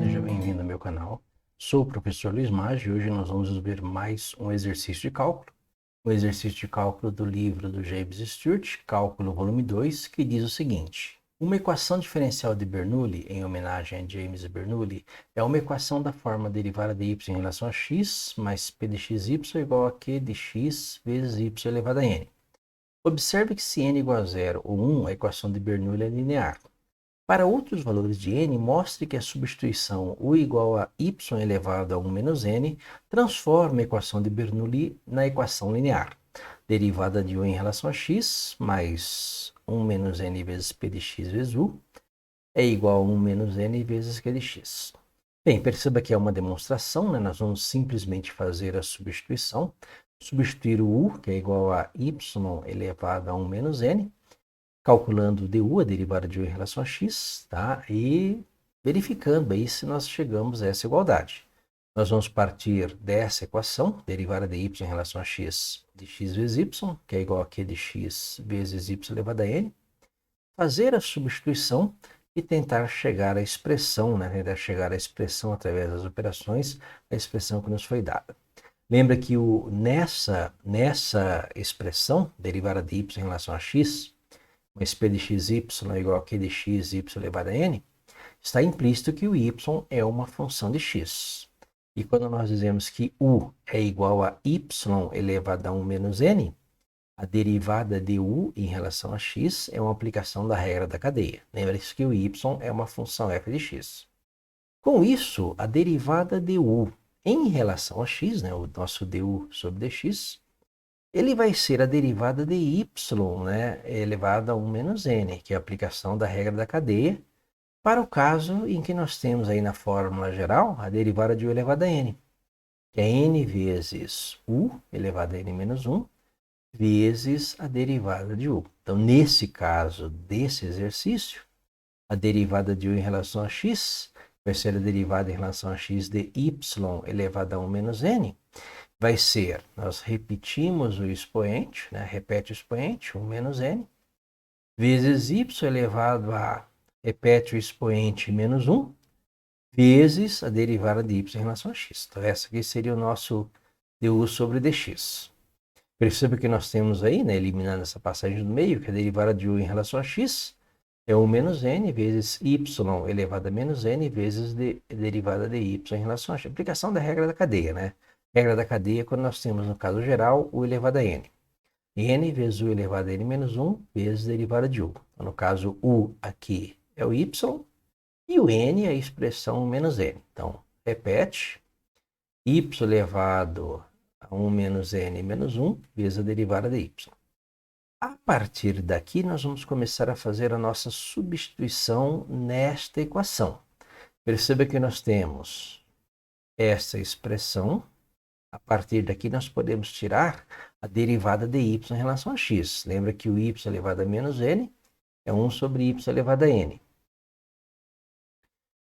Seja bem-vindo ao meu canal. Sou o professor Luiz Maggi e hoje nós vamos ver mais um exercício de cálculo. Um exercício de cálculo do livro do James Stewart, Cálculo volume 2, que diz o seguinte. Uma equação diferencial de Bernoulli, em homenagem a James Bernoulli, é uma equação da forma derivada de y em relação a x mais p de xy igual a q de x vezes y elevado a n. Observe que se n igual a 0 ou 1, a equação de Bernoulli é linear. Para outros valores de n, mostre que a substituição u igual a y elevado a 1 menos n transforma a equação de Bernoulli na equação linear. Derivada de u em relação a x mais 1 menos n vezes p de x vezes u é igual a 1 menos n vezes q de x. Bem, perceba que é uma demonstração, né? Nós vamos simplesmente fazer a substituição. Substituir o u, que é igual a y elevado a 1 menos n, calculando du, a derivada de u em relação a x, tá? E verificando aí se nós chegamos a essa igualdade. Nós vamos partir dessa equação, derivada de y em relação a x de x vezes y, que é igual a q de x vezes y elevado a n, fazer a substituição e tentar chegar à expressão, né? Tentar chegar à expressão através das operações, a expressão que nos foi dada. Lembra que nessa expressão, derivada de y em relação a x, mas p de xy é igual a q de x, y elevado a n, está implícito que o y é uma função de x. E quando nós dizemos que u é igual a y elevado a 1 menos n, a derivada de u em relação a x é uma aplicação da regra da cadeia. Lembre-se que o y é uma função f de x. Com isso, a derivada de u em relação a x, né, o nosso du sobre dx, ele vai ser a derivada de y, né, elevado a 1 menos n, que é a aplicação da regra da cadeia, para o caso em que nós temos aí na fórmula geral a derivada de u elevado a n, que é n vezes u elevado a n menos 1, vezes a derivada de u. Então, nesse caso desse exercício, a derivada de u em relação a x vai ser a derivada em relação a x de y elevado a 1 menos n, vai ser, nós repetimos o expoente, né? Repete o expoente, 1 menos n, vezes y elevado a, repete o expoente menos 1, vezes a derivada de y em relação a x. Então, essa aqui seria o nosso du sobre dx. Perceba que nós temos aí, né, eliminando essa passagem do meio, que a derivada de u em relação a x é 1 menos n vezes y elevado a menos n vezes a derivada de y em relação a x. Aplicação da regra da cadeia, né? Regra da cadeia quando nós temos, no caso geral, u elevado a n. N vezes u elevado a n menos 1 vezes a derivada de u. Então, no caso, u aqui é o y e o n é a expressão menos n. Então, repete, y elevado a 1 menos n menos 1 vezes a derivada de y. A partir daqui, nós vamos começar a fazer a nossa substituição nesta equação. Perceba que nós temos essa expressão. A partir daqui, nós podemos tirar a derivada de y em relação a x. Lembra que o y elevado a menos n é 1 sobre y elevado a n.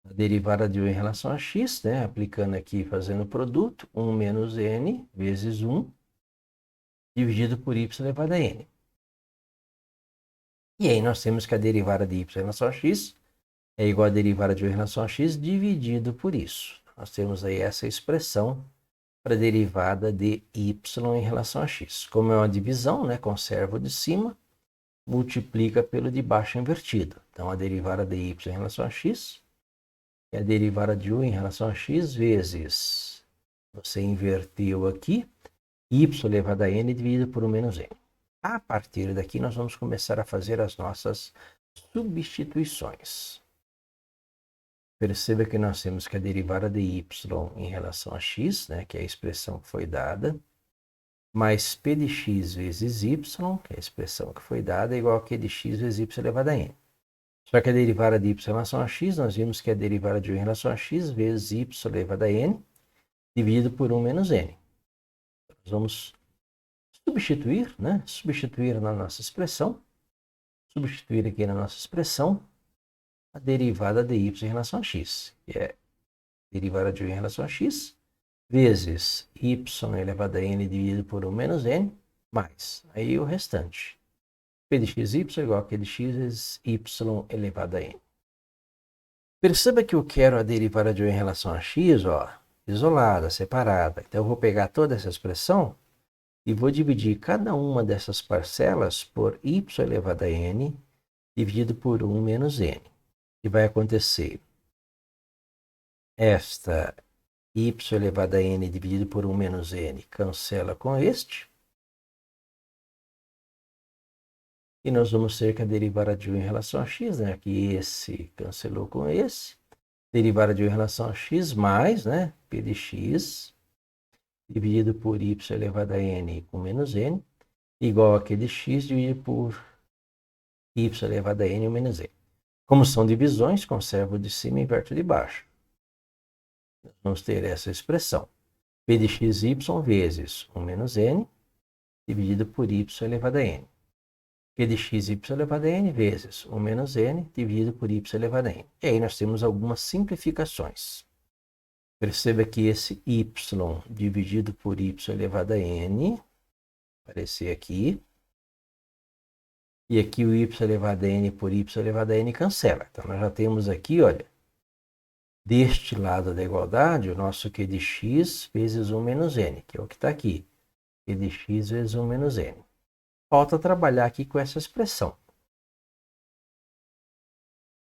A derivada de u em relação a x, né? Aplicando aqui, fazendo o produto, 1 menos n vezes 1 dividido por y elevado a n. E aí nós temos que a derivada de y em relação a x é igual a derivada de u em relação a x dividido por isso. Nós temos aí essa expressão para a derivada de y em relação a x. Como é uma divisão, né, conserva o de cima, multiplica pelo de baixo invertido. Então, a derivada de y em relação a x é a derivada de u em relação a x vezes, você inverteu aqui, y elevado a n dividido por 1 menos n. A partir daqui, nós vamos começar a fazer as nossas substituições. Perceba que nós temos que a derivada de y em relação a x, né, que é a expressão que foi dada, mais p de x vezes y, que é a expressão que foi dada, é igual a q de x vezes y elevado a n. Só que a derivada de y em relação a x, nós vimos que é a derivada de u em relação a x vezes y elevado a n, dividido por 1 menos n. Nós vamos substituir, né? Substituir na nossa expressão. Substituir aqui na nossa expressão a derivada de y em relação a x, que é a derivada de u em relação a x, vezes y elevado a n dividido por 1 menos n, mais. Aí o restante. P de xy é igual a Q de x vezes y elevado a n. Perceba que eu quero a derivada de 1 em relação a x, ó, isolada, separada. Então eu vou pegar toda essa expressão e vou dividir cada uma dessas parcelas por y elevado a n dividido por 1 menos n. E vai acontecer esta y elevado a n dividido por 1 menos n cancela com este. E nós vamos ter que a derivada de 1 em relação a x, né? Aqui esse cancelou com esse. Derivada de 1 em relação a x mais, né? P de x dividido por y elevado a n com menos n, igual a Q de x dividido por y elevado a n ou menos n. Como são divisões, conservo o de cima e inverto de baixo. Vamos ter essa expressão. P de xy vezes 1 menos n dividido por y elevado a n. Q de xy elevado a n vezes 1 menos n dividido por y elevado a n. E aí nós temos algumas simplificações. Perceba que esse y dividido por y elevado a n, aparecer aqui, e aqui o y elevado a n por y elevado a n cancela. Então nós já temos aqui, olha, deste lado da igualdade, o nosso Q de x vezes 1 menos n, que é o que está aqui. Q de x vezes 1 menos n. Falta trabalhar aqui com essa expressão.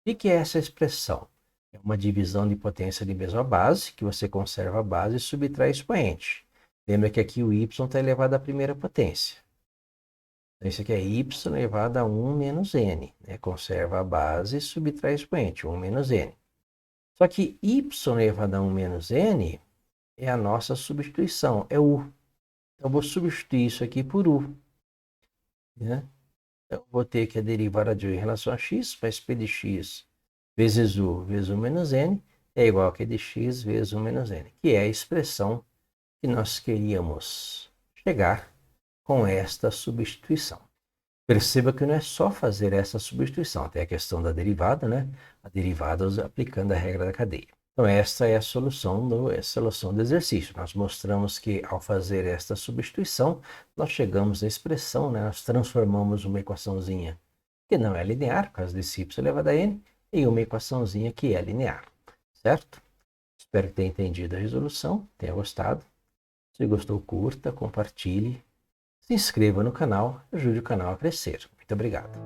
O que é essa expressão? É uma divisão de potência de mesma base, que você conserva a base e subtrai expoente. Lembra que aqui o y está elevado à primeira potência. Então, isso aqui é y elevado a 1 menos n. Né? Conserva a base e subtrai expoente, 1 menos n. Só que y elevado a 1 menos n é a nossa substituição, é u. Então, eu vou substituir isso aqui por u. Né? Então, vou ter que a derivada de u em relação a x, mais p de x vezes u vezes 1 menos n é igual a q de x vezes 1 menos n, que é a expressão que nós queríamos chegar com esta substituição. Perceba que não é só fazer essa substituição, tem a questão da derivada, né? A derivada aplicando a regra da cadeia. Então, esta é a solução do exercício. Nós mostramos que, ao fazer esta substituição, nós chegamos à expressão, né? Nós transformamos uma equaçãozinha que não é linear, por causa desse y elevado a n, em uma equaçãozinha que é linear, certo? Espero que tenha entendido a resolução, tenha gostado. Se gostou, curta, compartilhe, se inscreva no canal, ajude o canal a crescer. Muito obrigado.